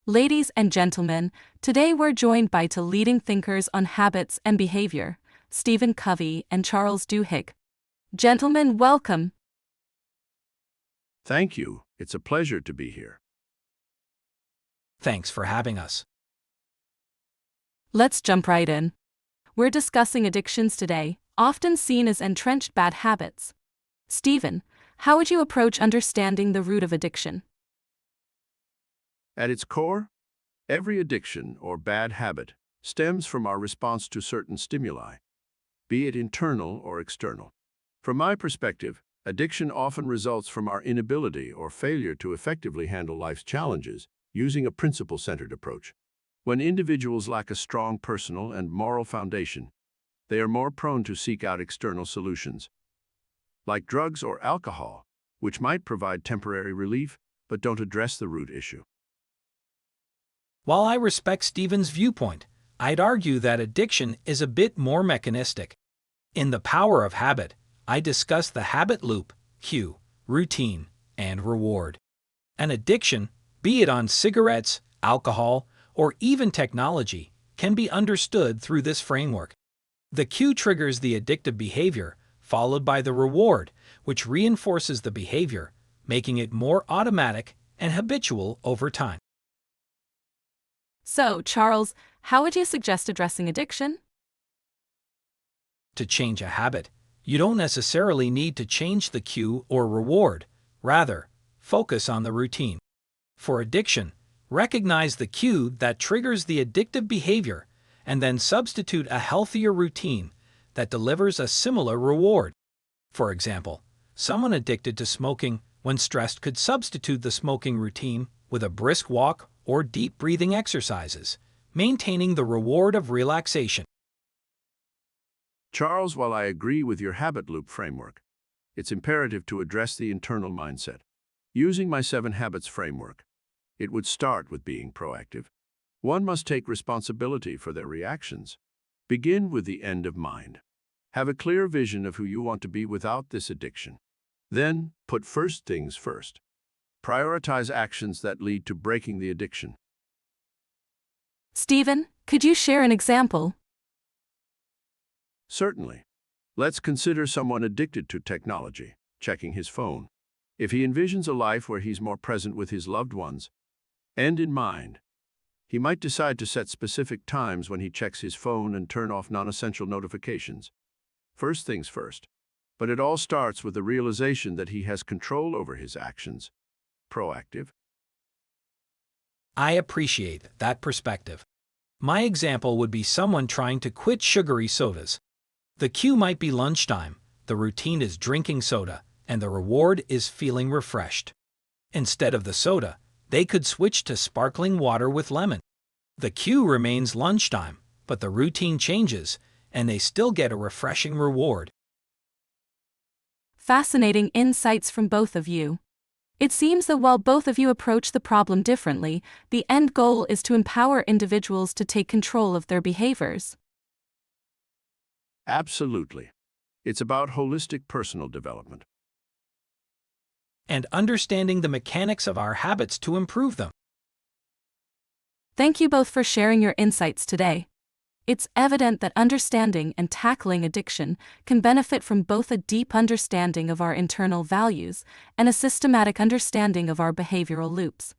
Ladies and gentlemen, today we're joined by two leading thinkers on habits and behavior, Stephen Covey and Charles Duhigg. Gentlemen, welcome. Thank you. It's a pleasure to be here. Thanks for having us. Let's jump right in. We're discussing addictions today, often seen as entrenched bad habits. Stephen, how would you approach understanding the root of addiction? At its core, every addiction or bad habit stems from our response to certain stimuli, be it internal or external. From my perspective, addiction often results from our inability or failure to effectively handle life's challenges using a principle-centered approach. When individuals lack a strong personal and moral foundation, they are more prone to seek out external solutions, like drugs or alcohol, which might provide temporary relief but don't address the root issue. While I respect Stephen's viewpoint, I'd argue that addiction is a bit more mechanistic. In The Power of Habit, I discuss the habit loop, cue, routine, and reward. An addiction, be it on cigarettes, alcohol, or even technology, can be understood through this framework. The cue triggers the addictive behavior, followed by the reward, which reinforces the behavior, making it more automatic and habitual over time. So, Charles, how would you suggest addressing addiction? To change a habit, you don't necessarily need to change the cue or reward. Rather, focus on the routine. For addiction, recognize the cue that triggers the addictive behavior and then substitute a healthier routine that delivers a similar reward. For example, someone addicted to smoking when stressed could substitute the smoking routine with a brisk walk or deep breathing exercises, maintaining the reward of relaxation. Charles, while I agree with your habit loop framework, it's imperative to address the internal mindset. Using my 7 habits framework, it would start with being proactive. One must take responsibility for their reactions. Begin with the end of mind. Have a clear vision of who you want to be without this addiction. Then, put first things first. Prioritize actions that lead to breaking the addiction. Stephen, could you share an example? Certainly. Let's consider someone addicted to technology, checking his phone. If he envisions a life where he's more present with his loved ones, end in mind, he might decide to set specific times when he checks his phone and turn off non-essential notifications. First things first. But it all starts with the realization that he has control over his actions. Proactive. I appreciate that perspective. My example would be someone trying to quit sugary sodas. The cue might be lunchtime, the routine is drinking soda, and the reward is feeling refreshed. Instead of the soda, they could switch to sparkling water with lemon. The cue remains lunchtime, but the routine changes, and they still get a refreshing reward. Fascinating insights from both of you. It seems that while both of you approach the problem differently, the end goal is to empower individuals to take control of their behaviors. Absolutely. It's about holistic personal development. And understanding the mechanics of our habits to improve them. Thank you both for sharing your insights today. It's evident that understanding and tackling addiction can benefit from both a deep understanding of our internal values and a systematic understanding of our behavioral loops.